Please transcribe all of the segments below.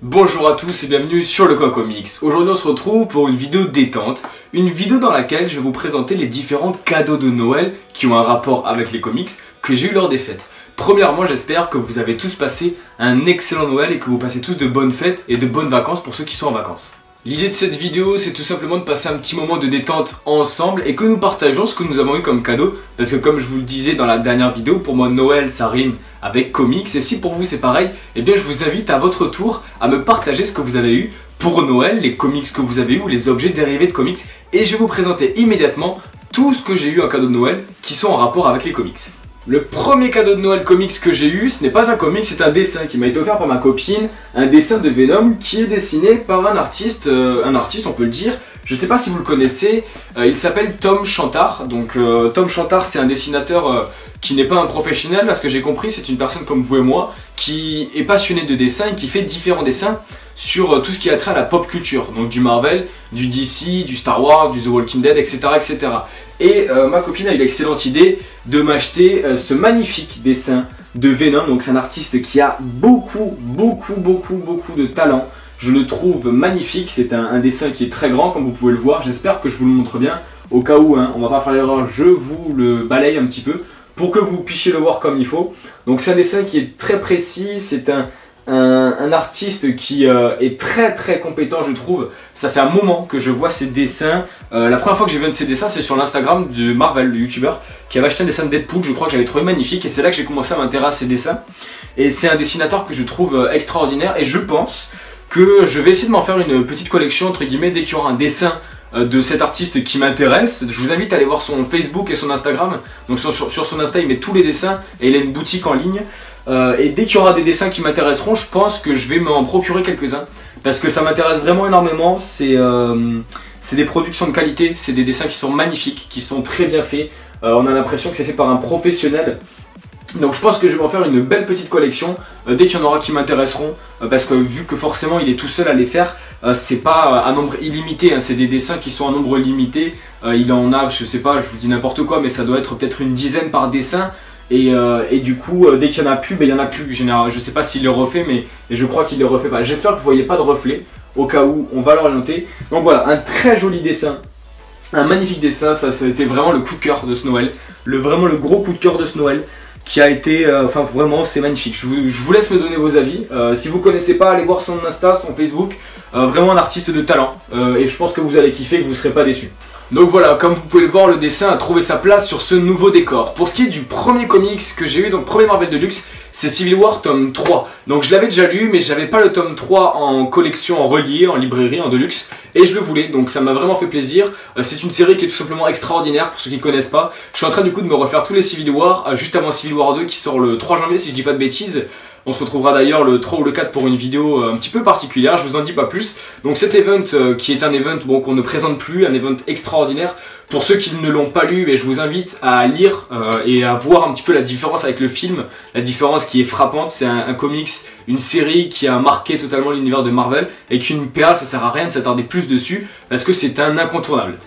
Bonjour à tous et bienvenue sur le Coin Comics. Aujourd'hui on se retrouve pour une vidéo détente, une vidéo dans laquelle je vais vous présenter les différents cadeaux de Noël qui ont un rapport avec les comics que j'ai eu lors des fêtes. Premièrement, j'espère que vous avez tous passé un excellent Noël et que vous passez tous de bonnes fêtes et de bonnes vacances pour ceux qui sont en vacances. L'idée de cette vidéo, c'est tout simplement de passer un petit moment de détente ensemble et que nous partageons ce que nous avons eu comme cadeau. Parce que comme je vous le disais dans la dernière vidéo, pour moi Noël ça rime avec comics. Et si pour vous c'est pareil, eh bien je vous invite à votre tour à me partager ce que vous avez eu pour Noël, les comics que vous avez eu ou les objets dérivés de comics. Et je vais vous présenter immédiatement tout ce que j'ai eu en cadeau de Noël qui sont en rapport avec les comics. Le premier cadeau de Noël comics que j'ai eu, ce n'est pas un comic, c'est un dessin qui m'a été offert par ma copine, un dessin de Venom qui est dessiné par un artiste on peut le dire. Je ne sais pas si vous le connaissez, il s'appelle Tom Chantard. Donc Tom Chantard c'est un dessinateur qui n'est pas un professionnel, parce que j'ai compris c'est une personne comme vous et moi qui est passionnée de dessin et qui fait différents dessins sur tout ce qui a trait à la pop culture, donc du Marvel, du DC, du Star Wars, du The Walking Dead, etc. etc. Et ma copine a eu l'excellente idée de m'acheter ce magnifique dessin de Venom. Donc c'est un artiste qui a beaucoup de talent. Je le trouve magnifique, c'est un dessin qui est très grand comme vous pouvez le voir. J'espère que je vous le montre bien, au cas où on va pas faire l'erreur, je vous le balaye un petit peu pour que vous puissiez le voir comme il faut. Donc c'est un dessin qui est très précis, c'est un artiste qui est très compétent, je trouve. Ça fait un moment que je vois ses dessins. La première fois que j'ai vu un de ses dessins, c'est sur l'Instagram de Marvel, le youtubeur, qui avait acheté un dessin de Deadpool, je crois que j'avais trouvé magnifique, et c'est là que j'ai commencé à m'intéresser à ses dessins. Et c'est un dessinateur que je trouve extraordinaire, et je pense que je vais essayer de m'en faire une petite collection, entre guillemets, dès qu'il y aura un dessin de cet artiste qui m'intéresse. Je vous invite à aller voir son Facebook et son Instagram. Donc sur son Insta, il met tous les dessins, et il a une boutique en ligne. Et dès qu'il y aura des dessins qui m'intéresseront, je pense que je vais m'en procurer quelques-uns parce que ça m'intéresse vraiment énormément. C'est des productions de qualité, c'est des dessins qui sont magnifiques, qui sont très bien faits. On a l'impression que c'est fait par un professionnel. Donc je pense que je vais en faire une belle petite collection dès qu'il y en aura qui m'intéresseront, parce que vu que forcément il est tout seul à les faire, c'est pas un nombre illimité, c'est des dessins qui sont un nombre limité. Il en a, je sais pas, je vous dis n'importe quoi, mais ça doit être peut-être une dizaine par dessin. Et du coup, dès qu'il n'y en a plus, il n'y en a plus. Je sais pas s'il les refait, mais je crois qu'il les refait pas. J'espère que vous voyez pas de reflet, au cas où on va l'orienter. Donc voilà, un très joli dessin, un magnifique dessin. Ça a été vraiment le coup de cœur de ce Noël, vraiment le gros coup de cœur de ce Noël, qui a été, enfin vraiment c'est magnifique. Je vous laisse me donner vos avis. Si vous connaissez pas, allez voir son Insta, son Facebook. Vraiment un artiste de talent, et je pense que vous allez kiffer et que vous ne serez pas déçus. Donc voilà, comme vous pouvez le voir, le dessin a trouvé sa place sur ce nouveau décor. Pour ce qui est du premier comics que j'ai eu, donc premier Marvel Deluxe, c'est Civil War tome 3. Donc je l'avais déjà lu, mais j'avais pas le tome 3 en collection, en relié, en librairie, en deluxe, et je le voulais, donc ça m'a vraiment fait plaisir. C'est une série qui est tout simplement extraordinaire, pour ceux qui ne connaissent pas. Je suis en train du coup de me refaire tous les Civil War, juste avant Civil War 2 qui sort le 3 janvier si je dis pas de bêtises. On se retrouvera d'ailleurs le 3 ou le 4 pour une vidéo un petit peu particulière, je vous en dis pas plus. Donc cet event qui est un event qu'on ne présente plus, un event extraordinaire. Pour ceux qui ne l'ont pas lu, je vous invite à lire et à voir un petit peu la différence avec le film. La différence qui est frappante, c'est un comics, une série qui a marqué totalement l'univers de Marvel, et qu'une perle, ça sert à rien de s'attarder plus dessus parce que c'est un incontournable.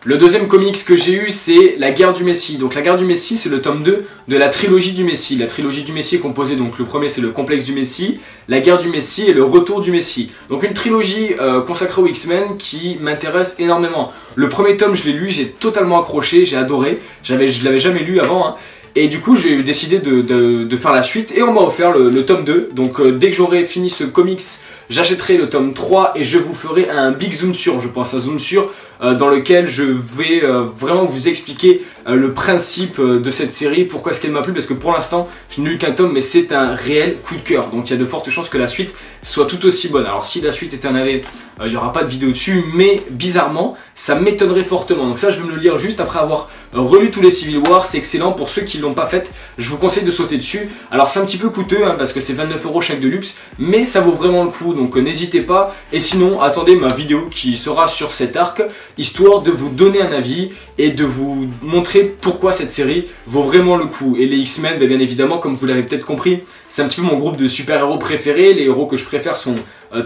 Le deuxième comics que j'ai eu, c'est La Guerre du Messie. Donc La Guerre du Messie, c'est le tome 2 de la trilogie du Messie. La trilogie du Messie est composée, donc le premier c'est le complexe du Messie, La Guerre du Messie et le retour du Messie. Donc une trilogie consacrée aux X-Men qui m'intéresse énormément. Le premier tome, je l'ai lu, j'ai totalement accroché, j'ai adoré. Je l'avais jamais lu avant, Et du coup j'ai décidé de faire la suite, et on m'a offert le tome 2. Donc dès que j'aurai fini ce comics, j'achèterai le tome 3 et je vous ferai un big zoom sur, je pense, un zoom sur dans lequel je vais vraiment vous expliquer le principe de cette série, pourquoi est-ce qu'elle m'a plu, parce que pour l'instant je n'ai lu qu'un tome, mais c'est un réel coup de cœur. Donc il y a de fortes chances que la suite soit tout aussi bonne. Alors si la suite était un navet, il n'y aura pas de vidéo dessus, mais bizarrement ça m'étonnerait fortement. Donc ça je vais me le lire juste après avoir relu tous les Civil War, c'est excellent. Pour ceux qui ne l'ont pas fait, je vous conseille de sauter dessus. Alors c'est un petit peu coûteux parce que c'est 29 € chaque de luxe, mais ça vaut vraiment le coup, donc n'hésitez pas. Et sinon attendez ma vidéo qui sera sur cet arc, histoire de vous donner un avis et de vous montrer pourquoi cette série vaut vraiment le coup. Et les X-Men, bien évidemment, comme vous l'avez peut-être compris, c'est un petit peu mon groupe de super-héros préférés. Les héros que je préfère sont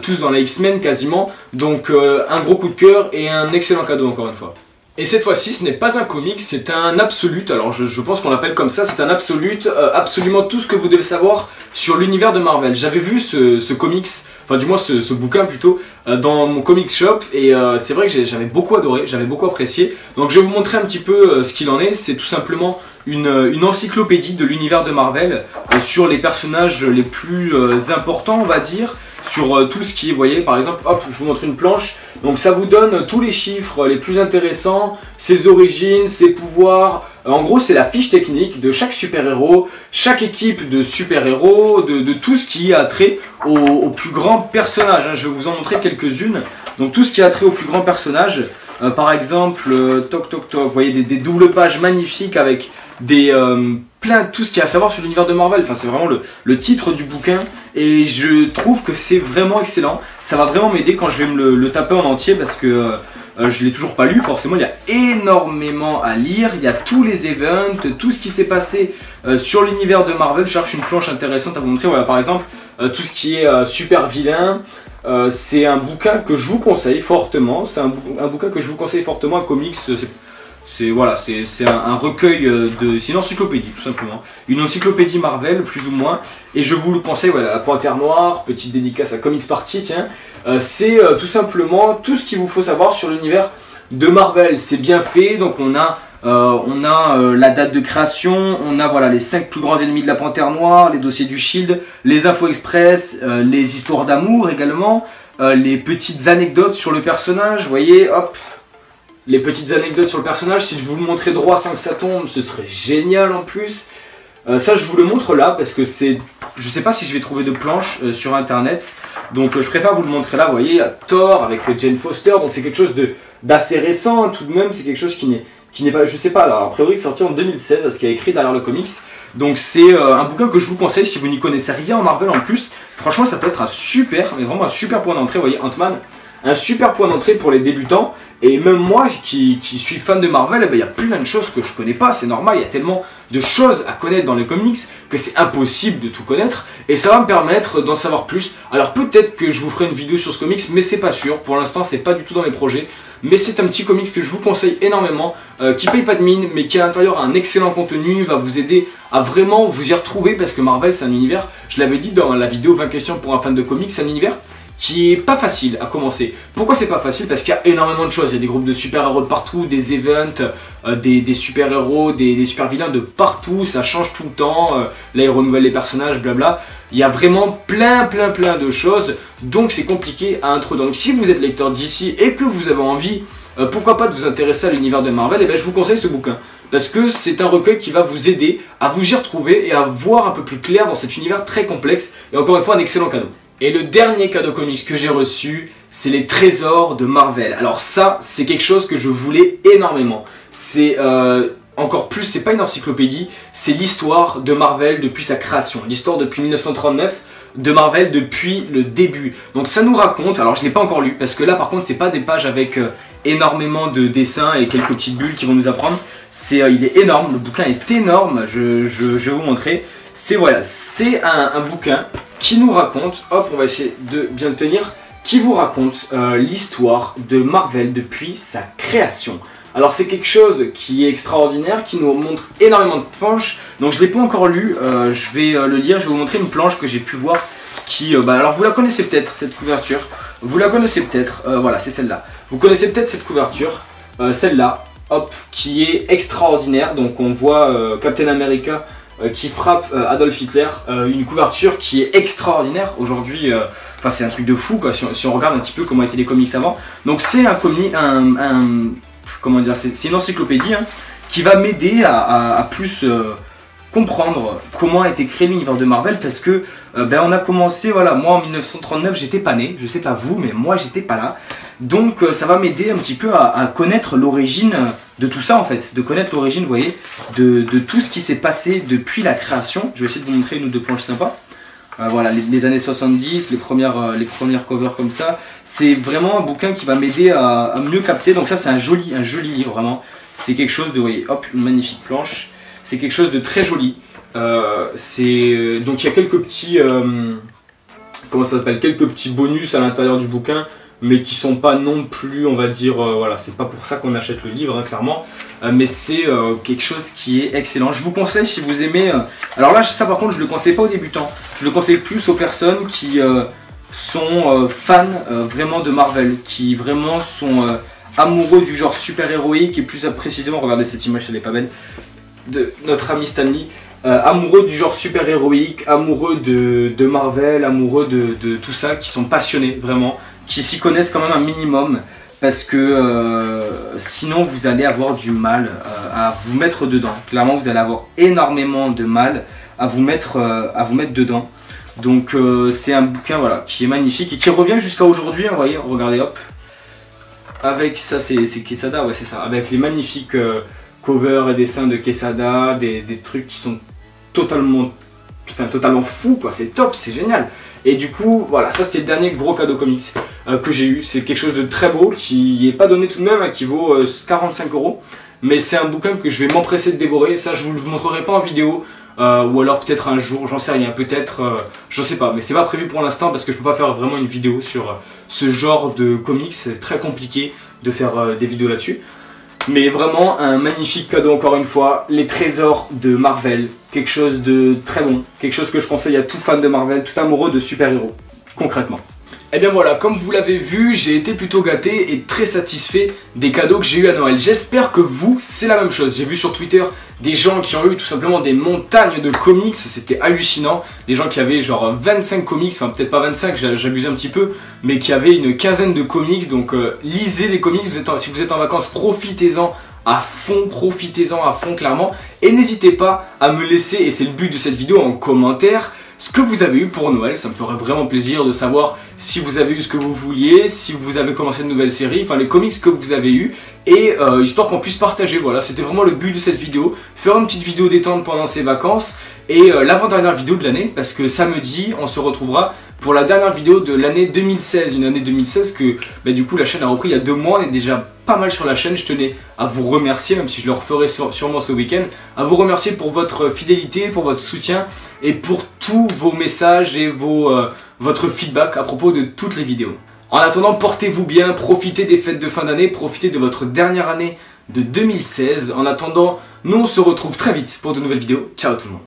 tous dans les X-Men quasiment. Donc un gros coup de cœur et un excellent cadeau encore une fois. Et cette fois-ci, ce n'est pas un comic, c'est un absolute. Alors je pense qu'on l'appelle comme ça, c'est un absolute, absolument tout ce que vous devez savoir sur l'univers de Marvel. J'avais vu ce comics enfin du moins ce bouquin plutôt, dans mon comic shop, et c'est vrai que j'avais beaucoup adoré, j'avais beaucoup apprécié. Donc je vais vous montrer un petit peu ce qu'il en est. C'est tout simplement une encyclopédie de l'univers de Marvel sur les personnages les plus importants, on va dire, sur tout ce qui est, vous voyez, par exemple, hop, je vous montre une planche. Donc ça vous donne tous les chiffres les plus intéressants, ses origines, ses pouvoirs. En gros, c'est la fiche technique de chaque super-héros, chaque équipe de super-héros, de tout ce qui a trait aux plus grands personnages. Je vais vous en montrer quelques-unes. Donc tout ce qui a trait aux plus grands personnages. Par exemple, toc toc toc, vous voyez des doubles pages magnifiques avec plein tout ce qu'il y a à savoir sur l'univers de Marvel. Enfin, c'est vraiment le titre du bouquin, et je trouve que c'est vraiment excellent. Ça va vraiment m'aider quand je vais me le taper en entier, parce que je l'ai toujours pas lu. Forcément, il y a énormément à lire. Il y a tous les events, tout ce qui s'est passé sur l'univers de Marvel. Je cherche une planche intéressante à vous montrer. Voilà, par exemple, tout ce qui est super vilain. C'est un bouquin que je vous conseille fortement. C'est un bouquin que je vous conseille fortement. Un comics, voilà, c'est un recueil c'est une encyclopédie tout simplement. Une encyclopédie Marvel plus ou moins. Et je vous le conseille, voilà, la Panthère Noire, petite dédicace à Comics Party, tiens. C'est tout simplement tout ce qu'il vous faut savoir sur l'univers de Marvel. C'est bien fait, donc on a la date de création, on a voilà, les 5 plus grands ennemis de la Panthère Noire, les dossiers du Shield, les infos express, les histoires d'amour également, les petites anecdotes sur le personnage, vous voyez, hop, les petites anecdotes sur le personnage. Si je vous le montrais droit sans que ça tombe, ce serait génial en plus. Ça, je vous le montre là parce que c'est... Je sais pas si je vais trouver de planches sur internet, donc je préfère vous le montrer là. Vous voyez, il y a Thor avec Jane Foster, donc c'est quelque chose d'assez récent, tout de même. C'est quelque chose qui n'est pas, je sais pas, alors a priori sorti en 2016, parce qu'il y a écrit derrière le comics. Donc c'est un bouquin que je vous conseille si vous n'y connaissez rien en Marvel en plus. Franchement, ça peut être un super, mais vraiment un super point d'entrée. Vous voyez, Ant-Man, un super point d'entrée pour les débutants. Et même moi qui suis fan de Marvel, il y a plein de choses que je connais pas, c'est normal. Il y a tellement de choses à connaître dans les comics que c'est impossible de tout connaître. Et ça va me permettre d'en savoir plus. Alors peut-être que je vous ferai une vidéo sur ce comics, mais c'est pas sûr. Pour l'instant, c'est pas du tout dans mes projets. Mais c'est un petit comics que je vous conseille énormément, qui paye pas de mine, mais qui à l'intérieur a un excellent contenu, va vous aider à vraiment vous y retrouver, parce que Marvel, c'est un univers, je l'avais dit dans la vidéo 20 questions pour un fan de comics, c'est un univers qui est pas facile à commencer. Pourquoi c'est pas facile? Parce qu'il y a énormément de choses. Il y a des groupes de super-héros de partout, des events, des super-héros, des super-vilains de partout. Ça change tout le temps. Là, ils renouvellent les personnages, blabla. Il y a vraiment plein de choses. Donc, c'est compliqué à introduire. Donc, si vous êtes lecteur d'ici et que vous avez envie, pourquoi pas de vous intéresser à l'univers de Marvel, et bien, je vous conseille ce bouquin. Parce que c'est un recueil qui va vous aider à vous y retrouver et à voir un peu plus clair dans cet univers très complexe. Et encore une fois, un excellent cadeau. Et le dernier cadeau comics que j'ai reçu, c'est les trésors de Marvel. Alors ça, c'est quelque chose que je voulais énormément. C'est encore plus, c'est pas une encyclopédie, c'est l'histoire de Marvel depuis sa création. L'histoire depuis 1939 de Marvel depuis le début. Donc ça nous raconte, alors je l'ai pas encore lu, parce que là par contre c'est pas des pages avec énormément de dessins et quelques petites bulles qui vont nous apprendre. Il est énorme, le bouquin est énorme, je vais vous montrer. C'est voilà, c'est un bouquin qui nous raconte, hop, on va essayer de bien le tenir, qui vous raconte l'histoire de Marvel depuis sa création. Alors c'est quelque chose qui est extraordinaire, qui nous montre énormément de planches. Donc je ne l'ai pas encore lu, je vais le lire, je vais vous montrer une planche que j'ai pu voir qui... alors vous la connaissez peut-être, cette couverture. Vous la connaissez peut-être, voilà, c'est celle-là. Vous connaissez peut-être cette couverture, celle-là, hop, qui est extraordinaire. Donc on voit Captain America qui frappe Adolf Hitler, une couverture qui est extraordinaire aujourd'hui. Enfin c'est un truc de fou quoi, si on regarde un petit peu comment étaient les comics avant. Donc c'est comment dire, c'est une encyclopédie hein, qui va m'aider à plus comprendre comment a été créé l'univers de Marvel, parce que on a commencé, voilà, moi en 1939 j'étais pas né, je sais pas vous, mais moi j'étais pas là. Donc ça va m'aider un petit peu à connaître l'origine de tout ça en fait, de connaître l'origine, vous voyez, de tout ce qui s'est passé depuis la création. Je vais essayer de vous montrer une ou deux planches sympas. Voilà, les années 70, les premières covers comme ça. C'est vraiment un bouquin qui va m'aider à mieux capter. Donc ça c'est un joli livre vraiment. C'est quelque chose de, vous voyez, hop, une magnifique planche. C'est quelque chose de très joli. Donc il y a quelques petits, comment ça s'appelle, quelques petits bonus à l'intérieur du bouquin, mais qui sont pas non plus, on va dire, voilà, c'est pas pour ça qu'on achète le livre, hein, clairement. Mais c'est quelque chose qui est excellent. Je vous conseille si vous aimez... alors là, ça par contre, je le conseille pas aux débutants. Je le conseille plus aux personnes qui sont fans vraiment de Marvel, qui vraiment sont amoureux du genre super-héroïque et plus précisément, regardez cette image, elle est pas belle, de notre ami Stan Lee, amoureux du genre super-héroïque, amoureux de Marvel, amoureux de tout ça, qui sont passionnés vraiment, qui s'y connaissent quand même un minimum, parce que sinon vous allez avoir du mal à vous mettre dedans. Clairement vous allez avoir énormément de mal à vous mettre dedans. Donc c'est un bouquin voilà, qui est magnifique et qui revient jusqu'à aujourd'hui, hein, voyez, regardez hop. Avec ça c'est Quesada, ouais c'est ça, avec les magnifiques covers et dessins de Quesada, des trucs qui sont totalement fous quoi, c'est top, c'est génial. Et du coup voilà, ça c'était le dernier gros cadeau comics que j'ai eu, c'est quelque chose de très beau qui n'est pas donné tout de même, hein, qui vaut 45 €. Mais c'est un bouquin que je vais m'empresser de dévorer, ça je vous le montrerai pas en vidéo. Ou alors peut-être un jour, j'en sais rien, peut-être, je sais pas, mais c'est pas prévu pour l'instant parce que je peux pas faire vraiment une vidéo sur ce genre de comics, c'est très compliqué de faire des vidéos là-dessus. Mais vraiment un magnifique cadeau encore une fois, les trésors de Marvel, quelque chose de très bon, quelque chose que je conseille à tout fan de Marvel, tout amoureux de super-héros, concrètement. Et bien voilà, comme vous l'avez vu, j'ai été plutôt gâté et très satisfait des cadeaux que j'ai eu à Noël. J'espère que vous, c'est la même chose. J'ai vu sur Twitter des gens qui ont eu tout simplement des montagnes de comics, c'était hallucinant. Des gens qui avaient genre 25 comics, enfin peut-être pas 25, j'abuse un petit peu, mais qui avaient une quinzaine de comics. Donc lisez des comics, si vous êtes en vacances, profitez-en à fond clairement. Et n'hésitez pas à me laisser, et c'est le but de cette vidéo, en commentaire, ce que vous avez eu pour Noël. Ça me ferait vraiment plaisir de savoir si vous avez eu ce que vous vouliez, si vous avez commencé une nouvelle série, enfin les comics que vous avez eu, et histoire qu'on puisse partager. Voilà, c'était vraiment le but de cette vidéo, faire une petite vidéo détente pendant ces vacances, et l'avant-dernière vidéo de l'année, parce que samedi on se retrouvera pour la dernière vidéo de l'année 2016, une année 2016 que bah, du coup la chaîne a repris il y a 2 mois, on est déjà pas mal sur la chaîne. Je tenais à vous remercier, même si je le referai sûrement ce week-end, à vous remercier pour votre fidélité, pour votre soutien et pour tous vos messages et votre feedback à propos de toutes les vidéos. En attendant, portez-vous bien, profitez des fêtes de fin d'année, profitez de votre dernière année de 2016. En attendant, nous on se retrouve très vite pour de nouvelles vidéos. Ciao tout le monde.